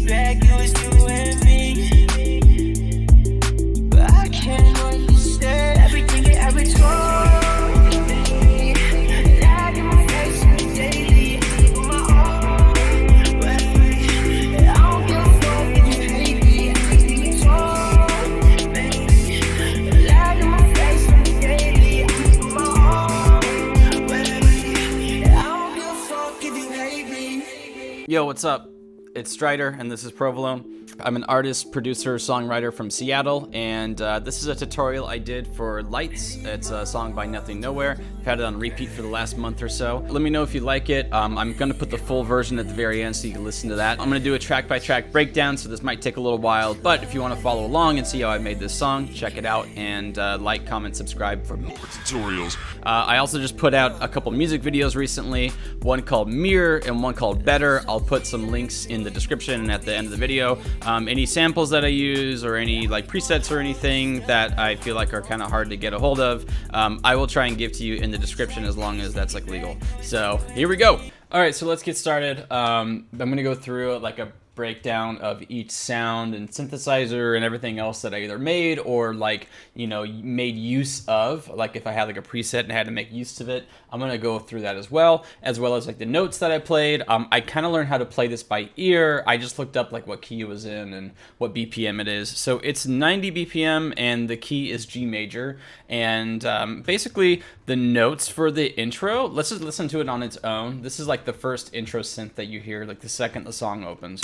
back, it was you and me. But I can't understand everything you ever told me. Lied in my face on the daily. On my own way. I don't give a fuck if you hate me. Everything you told me. Lied in my face on the daily. On my own way. I don't give a fuck if you hate me. Yo, what's up? It's Strider, and this is Provolone. I'm an artist, producer, songwriter from Seattle, and this is a tutorial I did for Lights. It's a song by Nothing Nowhere. I've had it on repeat for the last month or so. Let me know if you like it. I'm going to put the full version at the very end so you can listen to that. I'm going to do a track-by-track breakdown, so this might take a little while, but if you want to follow along and see how I made this song, check it out, and like, comment, subscribe for more tutorials. I also just put out a couple music videos recently, one called Mirror and one called Better. I'll put some links in the description and at the end of the video. Any samples that I use or any like presets or anything that I feel like are kind of hard to get a hold of, I will try and give to you in the description as long as that's like legal. So here we go. All right, so let's get started. I'm gonna go through like a breakdown of each sound and synthesizer and everything else that I either made or like, you know, made use of. Like if I had like a preset and I had to make use of it, I'm gonna go through that as well as like the notes that I played. I kind of learned how to play this by ear. I just looked up like what key it was in and what BPM it is. So it's 90 BPM and the key is G major. And basically the notes for the intro, let's just listen to it on its own. This is like the first intro synth that you hear, like the second the song opens.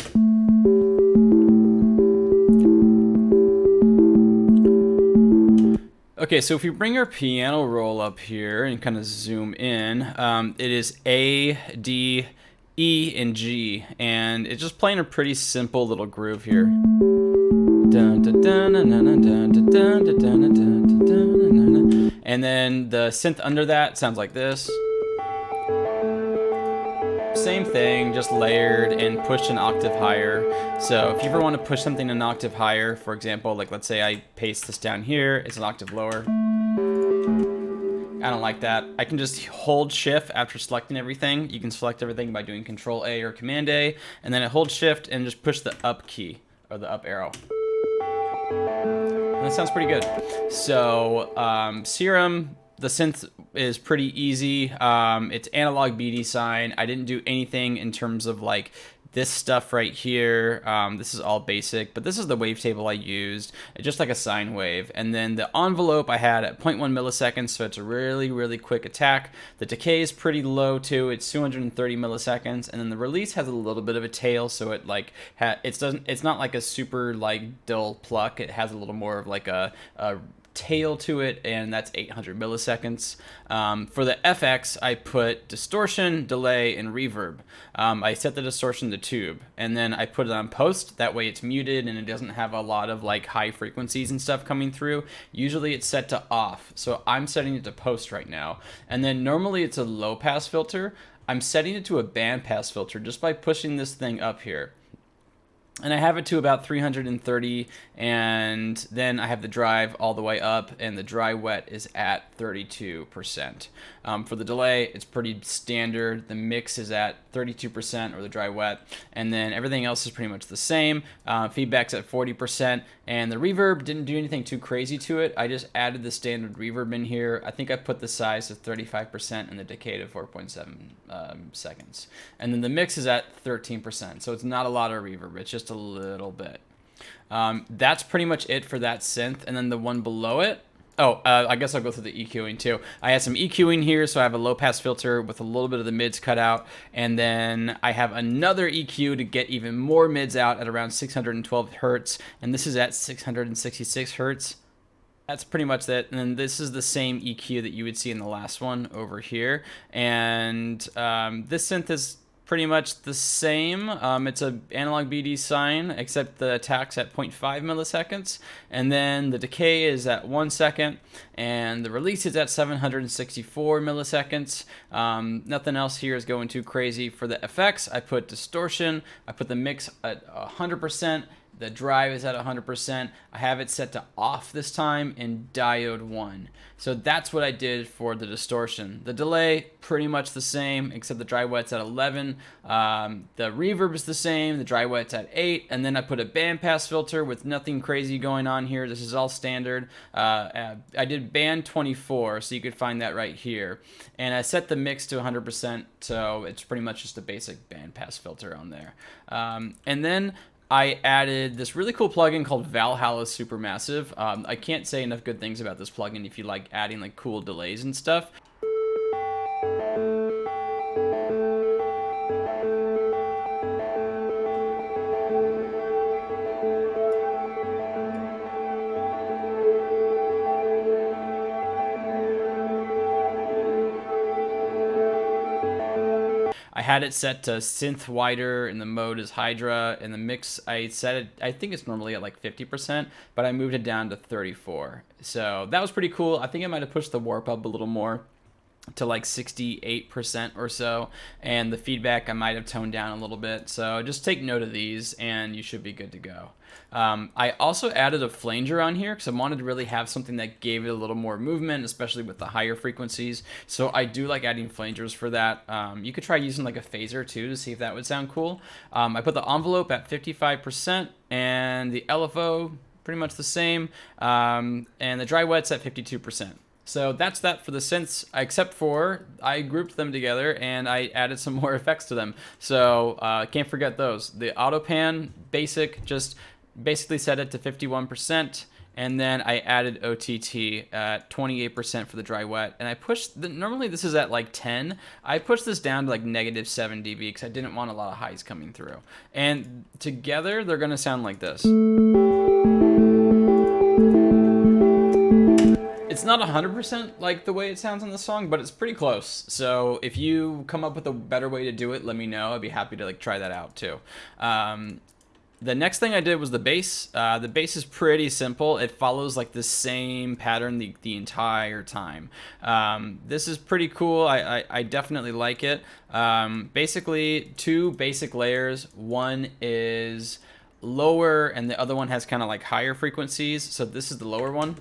Okay, so if you bring your piano roll up here and kind of zoom in, it is A, D, E, and G, and it's just playing a pretty simple little groove here. And then the synth under that sounds like this. Same thing, just layered and pushed an octave higher. So if you ever want to push something an octave higher, for example, like let's say I paste this down here, it's an octave lower. I don't like that. I can just hold shift after selecting everything. You can select everything by doing Control A or Command A, and then I hold shift and just push the up key, or the up arrow. And that sounds pretty good. So Serum, the synth is pretty easy. It's analog BD sign. I didn't do anything in terms of like this stuff right here. This is all basic, but this is the wavetable I used. It's just like a sine wave. And then the envelope I had at 0.1 milliseconds, so it's a really, really quick attack. The decay is pretty low too. It's 230 milliseconds. And then the release has a little bit of a tail, so it like it's not like a super like dull pluck. It has a little more of like a tail to it, and that's 800 milliseconds. For the FX, I put distortion, delay, and reverb. I set the distortion to tube, and then I put it on post. That way it's muted and it doesn't have a lot of like high frequencies and stuff coming through. Usually it's set to off, so I'm setting it to post right now. And then normally it's a low pass filter. I'm setting it to a band pass filter just by pushing this thing up here. And I have it to about 330, and then I have the drive all the way up, and the dry wet is at 32%. For the delay, it's pretty standard. The mix is at 32%, or the dry wet, and then everything else is pretty much the same. Feedback's at 40%, and the reverb didn't do anything too crazy to it. I just added the standard reverb in here. I think I put the size to 35% and the decay to 4.7 seconds. And then the mix is at 13%, so it's not a lot of reverb. It's just a little bit. That's pretty much it for that synth. And then the one below it, I guess I'll go through the EQing too. I had some EQing here, so I have a low pass filter with a little bit of the mids cut out, and then I have another EQ to get even more mids out at around 612 hertz, and this is at 666 hertz. That's pretty much it. And then this is the same EQ that you would see in the last one over here, and this synth is pretty much the same. It's a analog BD sine, except the attack's at 0.5 milliseconds, and then the decay is at 1 second, and the release is at 764 milliseconds. Nothing else here is going too crazy. For the effects, I put distortion, I put the mix at 100%, The drive is at 100%. I have it set to off this time and diode 1. So that's what I did for the distortion. The delay, pretty much the same, except the dry wet's at 11. The reverb is the same. The dry wet's at 8. And then I put a bandpass filter with nothing crazy going on here. This is all standard. I did band 24, so you could find that right here. And I set the mix to 100%, so it's pretty much just a basic bandpass filter on there. And then I added this really cool plugin called Valhalla Supermassive. I can't say enough good things about this plugin if you like adding like cool delays and stuff. I had it set to synth wider, and the mode is Hydra. In the mix, I set it, I think it's normally at like 50%, but I moved it down to 34. So that was pretty cool. I think I might have pushed the warp up a little more to like 68% or so, and the feedback I might have toned down a little bit. So just take note of these and you should be good to go. I also added a flanger on here because I wanted to really have something that gave it a little more movement, especially with the higher frequencies. So I do like adding flangers for that. You could try using like a phaser too to see if that would sound cool. I put the envelope at 55% and the LFO pretty much the same, and the dry wet's at 52%. So that's that for the synths, except for I grouped them together and I added some more effects to them. So can't forget those. The auto pan, basic, just basically set it to 51%. And then I added OTT at 28% for the dry wet. And I pushed, normally this is at like 10. I pushed this down to like -7 dB because I didn't want a lot of highs coming through. And together they're gonna sound like this. It's not 100% like the way it sounds in the song, but it's pretty close. So if you come up with a better way to do it, let me know. I'd be happy to like try that out too. The next thing I did was the bass. The bass is pretty simple. It follows like the same pattern the entire time. This is pretty cool. I definitely like it. Basically, two basic layers. One is lower and the other one has kind of like higher frequencies. So this is the lower one.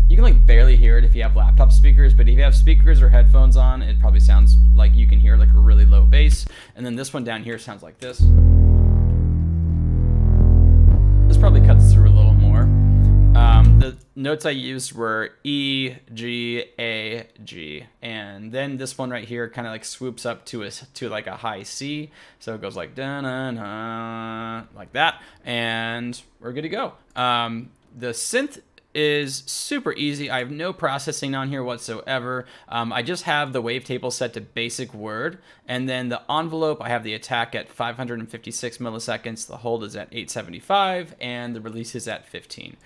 You can like barely hear it if you have laptop speakers, but if you have speakers or headphones on, it probably sounds like you can hear like a really low bass. And then this one down here sounds like this. This probably cuts through a little more. The notes I used were E, G, A, G, and then this one right here kind of like swoops up to like a high C, so it goes like da na na like that, and we're good to go. The synth is super easy. I have no processing on here whatsoever. I just have the wavetable set to basic word, and then the envelope, I have the attack at 556 milliseconds, the hold is at 875, and the release is at 15.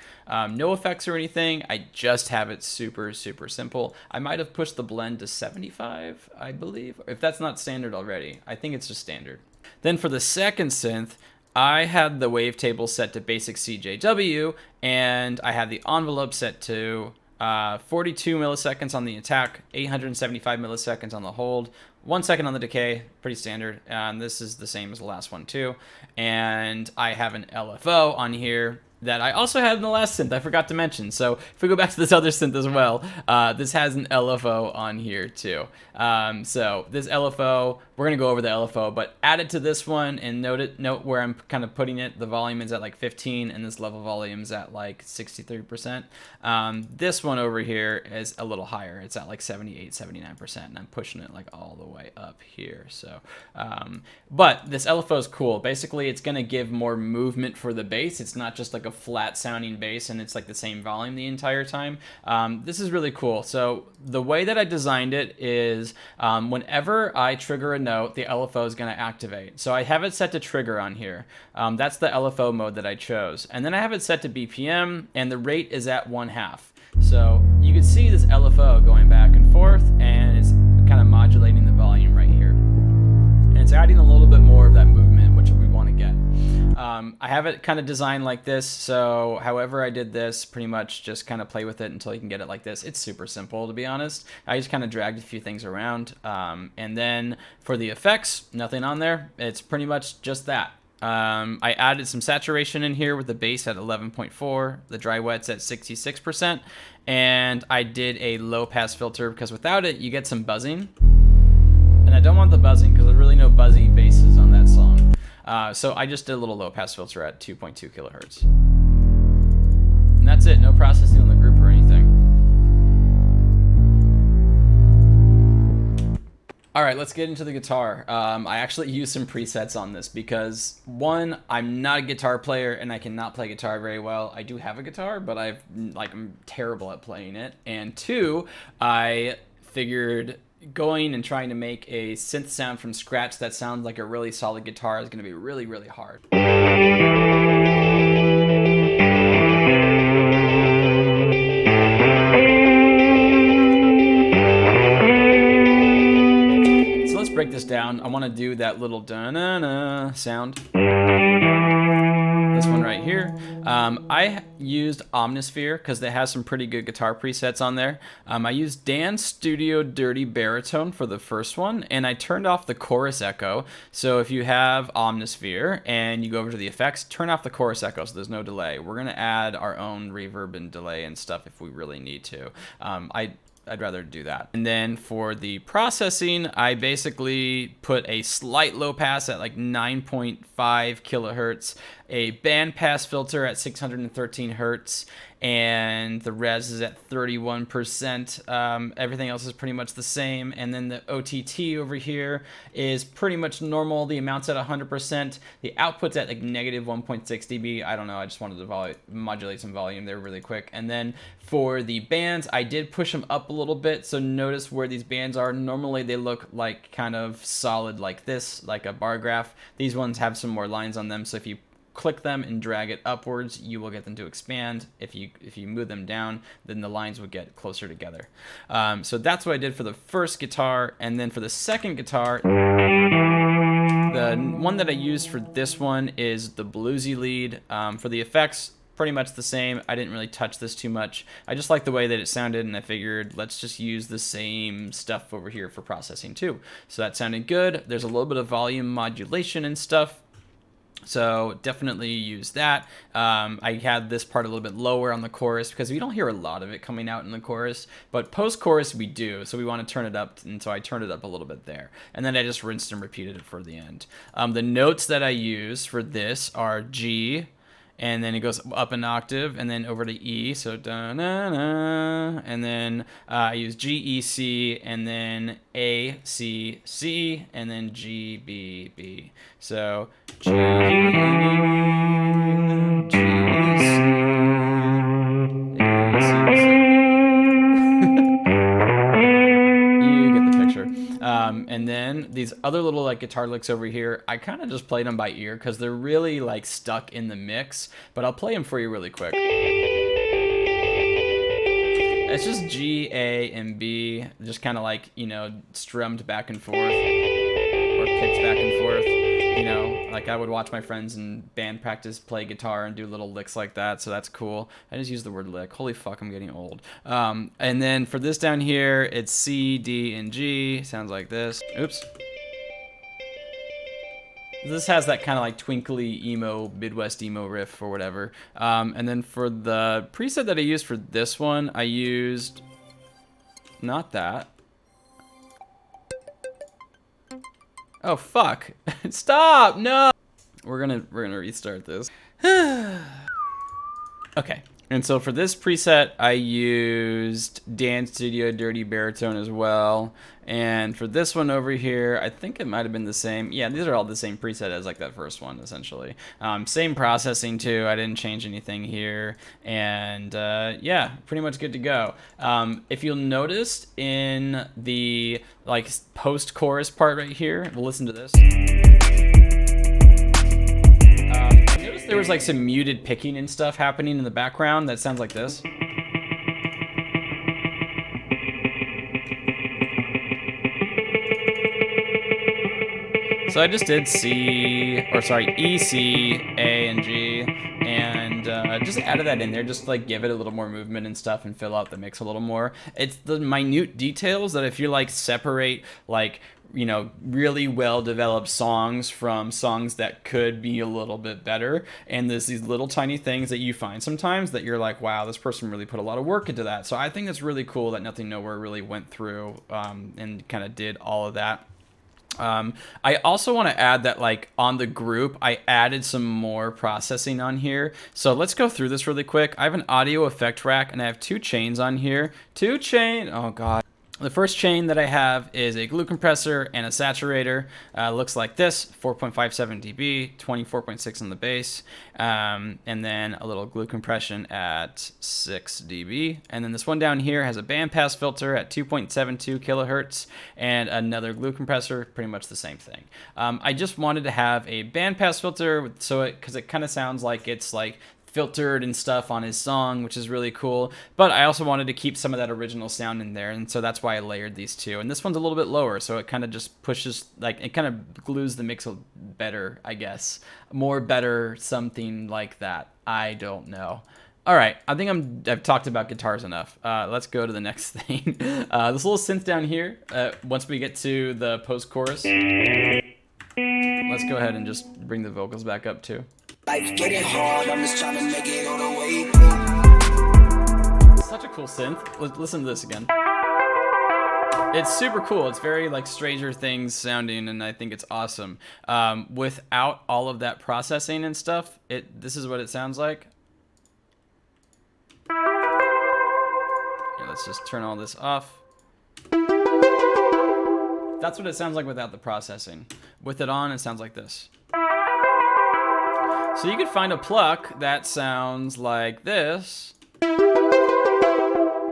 No effects or anything. I just have it super simple. I might have pushed the blend to 75, I believe, if that's not standard already. I think it's just standard. Then for the second synth, I had the wavetable set to basic CJW, and I had the envelope set to 42 milliseconds on the attack, 875 milliseconds on the hold, 1 second on the decay, pretty standard. This is the same as the last one too. And I have an LFO on here that I also had in the last synth, I forgot to mention. So if we go back to this other synth as well, this has an LFO on here too. So this LFO, we're gonna go over the LFO, but add it to this one and note where I'm kind of putting it. The volume is at like 15 and this level volume is at like 63%. This one over here is a little higher. It's at like 78, 79%, and I'm pushing it like all the way up here. So, but this LFO is cool. Basically, it's gonna give more movement for the bass. It's not just like a flat sounding bass and it's like the same volume the entire time. This is really cool. So the way that I designed it is whenever I trigger a note, the LFO is going to activate. So I have it set to trigger on here. That's the LFO mode that I chose. And then I have it set to BPM and the rate is at 1/2. So you can see this LFO going back and forth and it's kind of modulating the volume right here. And it's adding a little bit more of that movement, which we want to get. I have it kind of designed like this, so however I did this, pretty much just kind of play with it until you can get it like this. It's super simple, to be honest. I just kind of dragged a few things around, and then for the effects, nothing on there. It's pretty much just that. I added some saturation in here with the bass at 11.4, the dry wet's at 66%, and I did a low pass filter because without it you get some buzzing, and I don't want the buzzing because there's really no buzzy basses on that song. So I just did a little low pass filter at 2.2 kilohertz. And that's it, no processing on the group or anything. All right, let's get into the guitar. I actually used some presets on this because, one, I'm not a guitar player and I cannot play guitar very well. I do have a guitar, but I'm terrible at playing it. And two, I figured going and trying to make a synth sound from scratch that sounds like a really solid guitar is going to be really, really hard. Break this down. I want to do that little da-na-na sound. This one right here. I used Omnisphere because they have some pretty good guitar presets on there. I used Dan's Studio Dirty Baritone for the first one, and I turned off the chorus echo. So if you have Omnisphere and you go over to the effects, turn off the chorus echo so there's no delay. We're going to add our own reverb and delay and stuff if we really need to. I'd rather do that. And then for the processing, I basically put a slight low pass at like 9.5 kilohertz, a band pass filter at 613 hertz, and the res is at 31%. Everything else is pretty much the same. And then the OTT over here is pretty much normal. The amount's at 100%. The output's at like negative 1.6 dB. I don't know. I just wanted to modulate some volume there really quick. And then for the bands, I did push them up a little bit. So notice where these bands are. Normally they look like kind of solid like this, like a bar graph. These ones have some more lines on them. So if you click them and drag it upwards, you will get them to expand. If you move them down, then the lines would get closer together. So that's what I did for the first guitar. And then for the second guitar, the one that I used for this one is the bluesy lead. For the effects, pretty much the same. I didn't really touch this too much. I just like the way that it sounded, and I figured let's just use the same stuff over here for processing too. So that sounded good. There's a little bit of volume modulation and stuff, so definitely use that. I had this part a little bit lower on the chorus because we don't hear a lot of it coming out in the chorus, but post-chorus we do, so we want to turn it up, and so I turned it up a little bit there. And then I just rinsed and repeated it for the end. The notes that I use for this are G, and then it goes up an octave, and then over to E, so da-na-na, and then I use G, E, C, and then A, C, C, and then G, B, B. So G, G, E, C, A, C, C. You get the picture. And then these other little like guitar licks over here, I kind of just played them by ear because they're really like stuck in the mix, but I'll play them for you really quick. It's just G, A, and B, just kind of like, you know, strummed back and forth, or picked back and forth. You know, like I would watch my friends in band practice play guitar and do little licks like that, so that's cool. I just use the word lick. Holy fuck, I'm getting old. And then for this down here, it's C, D, and G. Sounds like this. Oops. This has that kind of like twinkly emo, Midwest emo riff or whatever. And then for the preset that I used for this one, I used not that. Oh fuck. Stop! No! We're gonna restart this. Okay. And so for this preset, I used Dan's Studio Dirty Baritone as well. And for this one over here, I think it might have been the same. Yeah, these are all the same preset as like that first one, essentially. Same processing too. I didn't change anything here. And yeah, pretty much good to go. If you'll notice in the like post-chorus part right here, we'll listen to this. There was like some muted picking and stuff happening in the background that sounds like this. So I just did E, C, A, and G, and just added that in there, just like give it a little more movement and stuff and fill out the mix a little more. It's the minute details that if you like separate like you know, really well developed songs from songs that could be a little bit better. And there's these little tiny things that you find sometimes that you're like, wow, this person really put a lot of work into that. So I think it's really cool that Nothing Nowhere really went through and kind of did all of that. I also want to add that, like, on the group, I added some more processing on here. So let's go through this really quick. I have an audio effect rack, and I have 2 chains on here. Oh god. The first chain that I have is a glue compressor and a saturator. Looks like this, 4.57 dB, 24.6 on the bass, and then a little glue compression at 6 dB. And then this one down here has a bandpass filter at 2.72 kilohertz and another glue compressor, pretty much the same thing. I just wanted to have a bandpass filter because it kind of sounds like it's like filtered and stuff on his song, which is really cool. But I also wanted to keep some of that original sound in there, and so that's why I layered these 2. And this one's a little bit lower, so it kind of just pushes, like, it kind of glues the mix better, I guess. More better, something like that. I don't know. All right, I think I've talked about guitars enough. Let's go to the next thing. This little synth down here, once we get to the post-chorus, let's go ahead and just bring the vocals back up too. Life's getting hard, I'm just trying to make it all the way. Such a cool synth. Listen to this again. It's super cool. It's very like Stranger Things sounding, and I think it's awesome. Without all of that processing and stuff, this is what it sounds like. Here, let's just turn all this off. That's what it sounds like without the processing. With it on, it sounds like this. So you could find a pluck that sounds like this,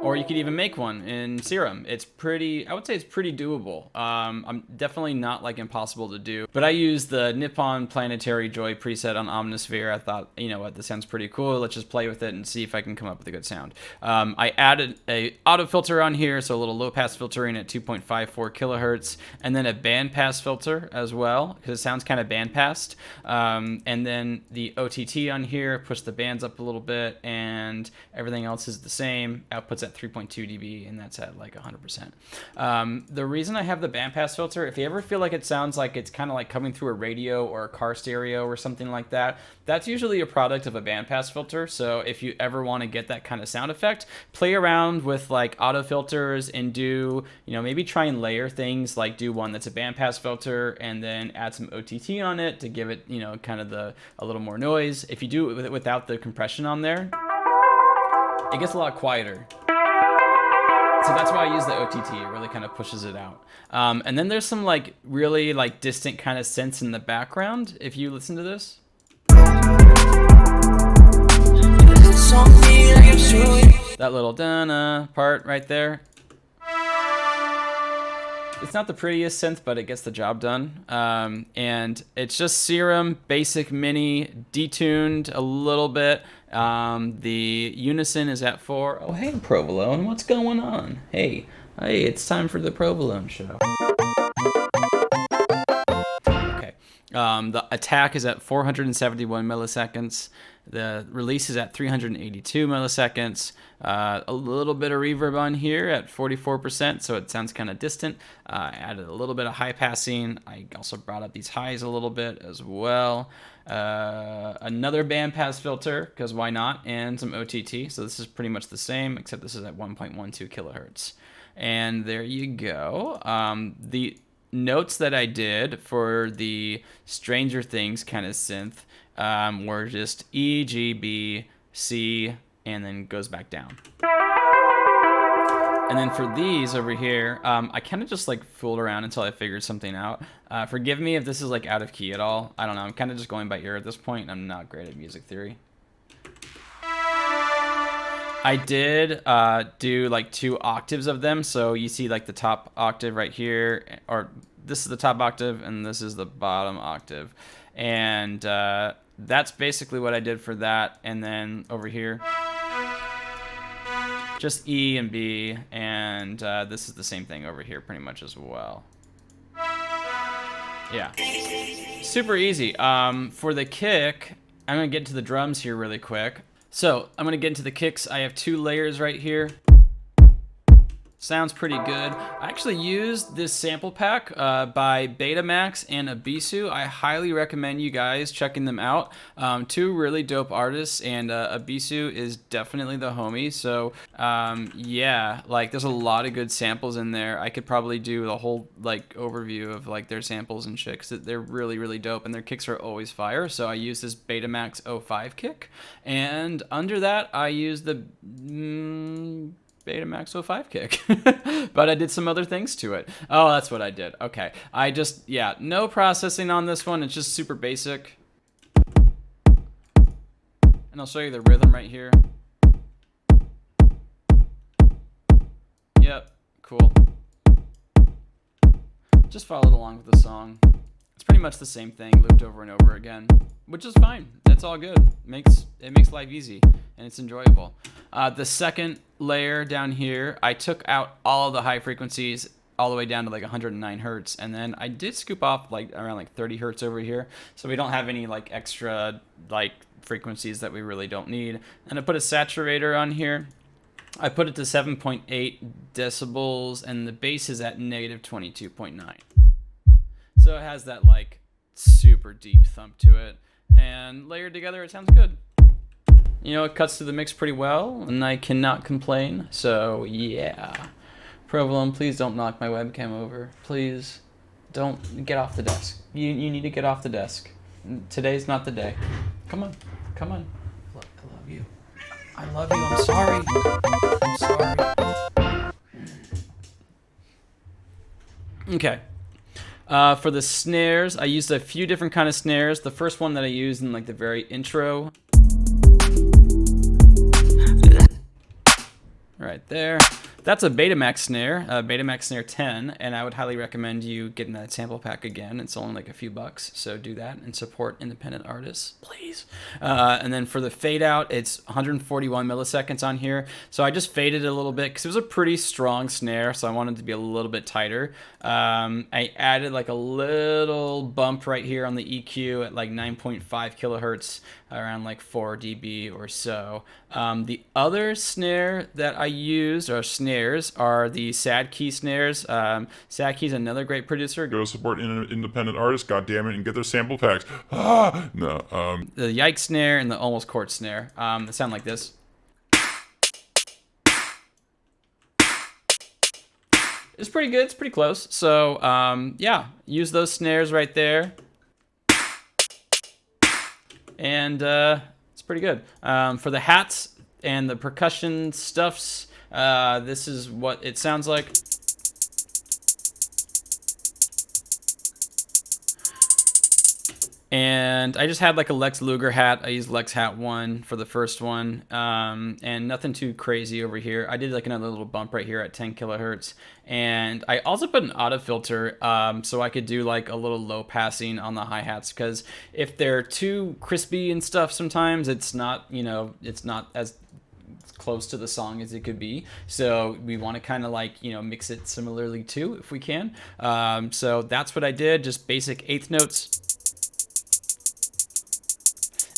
or you could even make one in Serum. It's pretty, I would say it's pretty doable. I'm definitely not like impossible to do, but I used the Nippon Planetary Joy preset on Omnisphere. I thought, you know what, this sounds pretty cool. Let's just play with it and see if I can come up with a good sound. I added a auto filter on here, so a little low pass filtering at 2.54 kilohertz, and then a band pass filter as well, because it sounds kind of band passed. And then the OTT on here, push the bands up a little bit, and everything else is the same. Outputs at 3.2 dB, and that's at like 100%. The reason I have the bandpass filter, if you ever feel like it sounds like it's kind of like coming through a radio or a car stereo or something like that, that's usually a product of a bandpass filter. So if you ever want to get that kind of sound effect, play around with like auto filters and do, you know, maybe try and layer things, like do one that's a bandpass filter and then add some OTT on it to give it, you know, kind of a little more noise. If you do it without the compression on there, it gets a lot quieter. So that's why I use the OTT. It really kind of pushes it out. And then there's some like really like distant kind of synths in the background. If you listen to this. That little da-na part right there. It's not the prettiest synth, but it gets the job done. And it's just Serum, basic mini, detuned a little bit. The unison is at 4. Oh, hey, Provolone, what's going on? Hey, it's time for the Provolone show. Okay. The attack is at 471 milliseconds. The release is at 382 milliseconds. A little bit of reverb on here at 44%, so it sounds kind of distant. Added a little bit of high passing. I also brought up these highs a little bit as well. Another bandpass filter, because why not, and some OTT. So this is pretty much the same, except this is at 1.12 kilohertz. And there you go. The notes that I did for the Stranger Things kind of synth were just E, G, B, C, and then goes back down. And then for these over here, I kind of just like fooled around until I figured something out. Forgive me if this is like out of key at all. I don't know. I'm kind of just going by ear at this point. I'm not great at music theory. I did do like 2 octaves of them. So you see like the top octave right here, or this is the top octave and this is the bottom octave. And that's basically what I did for that. And then over here, just E and B, and this is the same thing over here pretty much as well. Yeah, super easy. For the kick, I'm gonna get to the drums here really quick. So I'm gonna get into the kicks. I have 2 layers right here. Sounds pretty good. I actually used this sample pack by Betamax and Abisu. I highly recommend you guys checking them out. Two really dope artists, and Abisu is definitely the homie. So yeah, like there's a lot of good samples in there. I could probably do the whole like overview of like their samples and shit, 'cause they're really, really dope, and their kicks are always fire. So I use this Betamax 05 kick, and under that I use the Betamax 05 kick. But I did some other things to it. Oh, that's what I did. Okay. I just, yeah, no processing on this one. It's just super basic. And I'll show you the rhythm right here. Yep, cool. Just followed along with the song. It's pretty much the same thing, looped over and over again, which is fine. That's all good. It makes life easy, and it's enjoyable. The second layer down here, I took out all of the high frequencies all the way down to like 109 hertz, and then I did scoop off like around like 30 hertz over here, so we don't have any like extra like frequencies that we really don't need. And I put a saturator on here. I put it to 7.8 decibels, and the bass is at negative 22.9. So it has that like super deep thump to it, and layered together it sounds good. You know, it cuts through the mix pretty well, and I cannot complain. So yeah, Provolone, please don't knock my webcam over. Please don't get off the desk. You need to get off the desk. Today's not the day. Come on, come on. I love you. I love you. I'm sorry. I'm sorry. Okay. For the snares, I used a few different kind of snares. The first one that I used in like the very intro, right there. That's a Betamax snare, Betamax Snare 10, and I would highly recommend you getting that sample pack again. It's only like a few bucks, so do that and support independent artists, please. And then for the fade out, it's 141 milliseconds on here, so I just faded it a little bit because it was a pretty strong snare, so I wanted it to be a little bit tighter. I added like a little bump right here on the EQ at like 9.5 kilohertz, around like 4 dB or so. The other snare that I used, or snares, are the Sad Key snares. Sad Key's another great producer. Go support independent artists, goddammit, and get their sample packs. No. The Yike snare and the Almost Court snare. They sound like this. It's pretty good. It's pretty close. So yeah, use those snares right there. And it's pretty good. For the hats and the percussion stuffs, this is what it sounds like. And I just had like a Lex Luger hat. I used Lex Hat 1 for the first one, and nothing too crazy over here. I did like another little bump right here at 10 kilohertz. And I also put an auto filter so I could do like a little low passing on the hi-hats, because if they're too crispy and stuff sometimes, it's not, you know, it's not as close to the song as it could be. So we want to kind of like, you know, mix it similarly too if we can. So that's what I did, just basic eighth notes.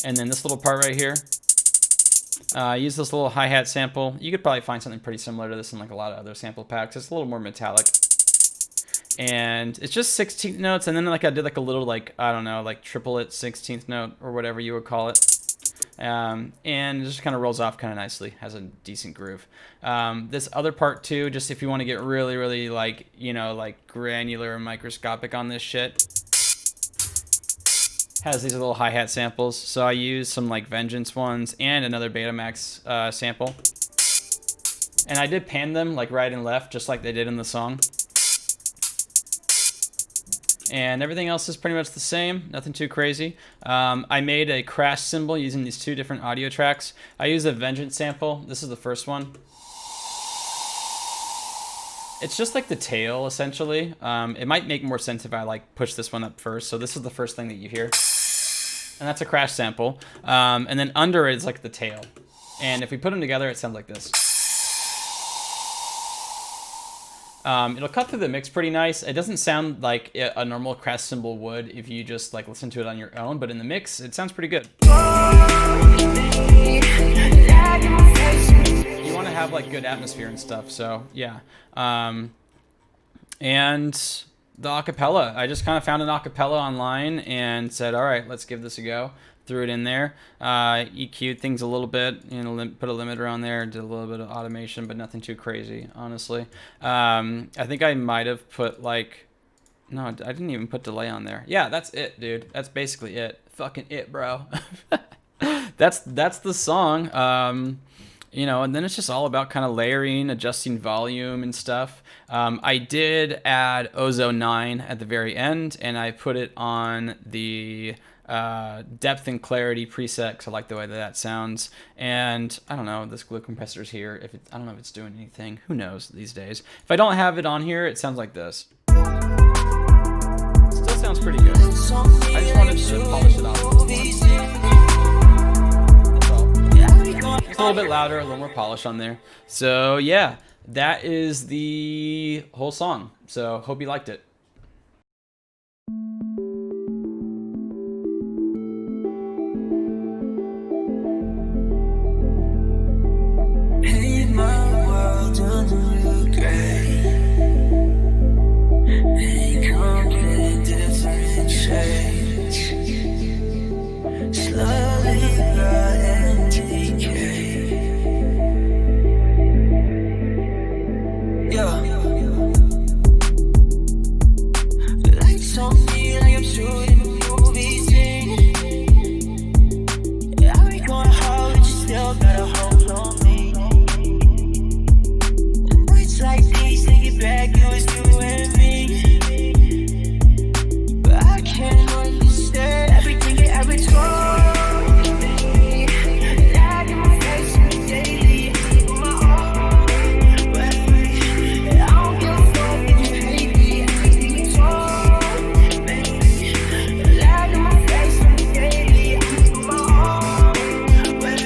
And then this little part right here, I use this little hi-hat sample. You could probably find something pretty similar to this in like a lot of other sample packs. It's a little more metallic. And it's just 16th notes, and then like I did like a little like, I don't know, like triplet 16th note or whatever you would call it. And it just kind of rolls off kind of nicely, has a decent groove. This other part too, just if you want to get really, really like, you know, like granular and microscopic on this shit, has these little hi-hat samples. So I use some like Vengeance ones and another Betamax sample. And I did pan them like right and left, just like they did in the song. And everything else is pretty much the same, nothing too crazy. I made a crash cymbal using these two different audio tracks. I used a Vengeance sample. This is the first one. It's just like the tail, essentially. It might make more sense if I like push this one up first. So this is the first thing that you hear. And that's a crash sample. And then under it is like the tail. And if we put them together, it sounds like this. It'll cut through the mix pretty nice. It doesn't sound like a normal crash cymbal would if you just like listen to it on your own, but in the mix, it sounds pretty good. You want to have like good atmosphere and stuff. So yeah. And the acapella, I just kind of found an acapella online and said, all right, let's give this a go. Threw it in there, EQ'd things a little bit, you know, put a limiter on there, did a little bit of automation, but nothing too crazy, honestly. I think I might have put like, no, I didn't even put delay on there. Yeah, that's it, dude. That's basically it. Fucking it, bro. That's the song. You know, and then it's just all about kind of layering, adjusting volume and stuff. I did add Ozone 9 at the very end, and I put it on the depth and clarity preset because I like the way that sounds. And I don't know, this glue compressor's here. I don't know if it's doing anything. Who knows these days? If I don't have it on here, it sounds like this. Still sounds pretty good. I just wanted to polish it off a little more. It's a little bit louder, a little more polish on there. So yeah, that is the whole song. So hope you liked it. Paint my world under blue gray. Make complete different shades. Slowly rot and decay. Yeah. Lights on me like I'm shooting a movie scene. Yeah, we going hard, but you still got a hold on me. Nights like these, thinking back, it was you and me. But I can't understand everything you ever told me. Lied in my face on the daily. On my own way. I don't give a fuck if you hate me. Everything you told me. Lied in my face on the daily. On my own way.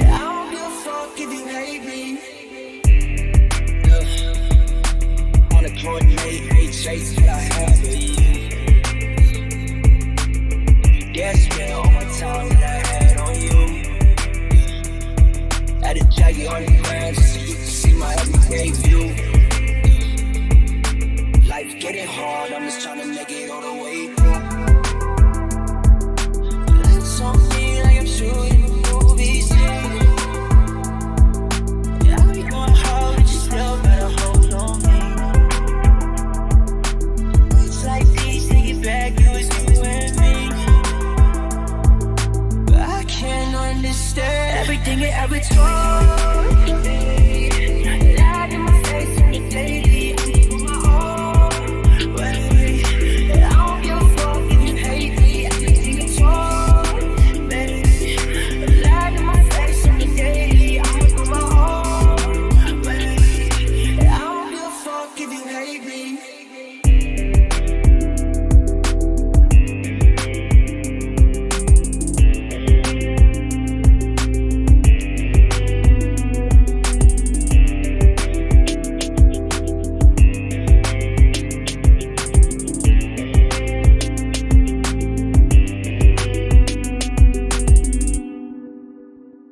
I don't give a fuck if you hate me. On a coordinate, great chase that I have for you. Yeah, spent all my time that I had on you. Had a jacket on the ground just so you can see my everyday view. Life getting hard, I'm just trying to make it all the way.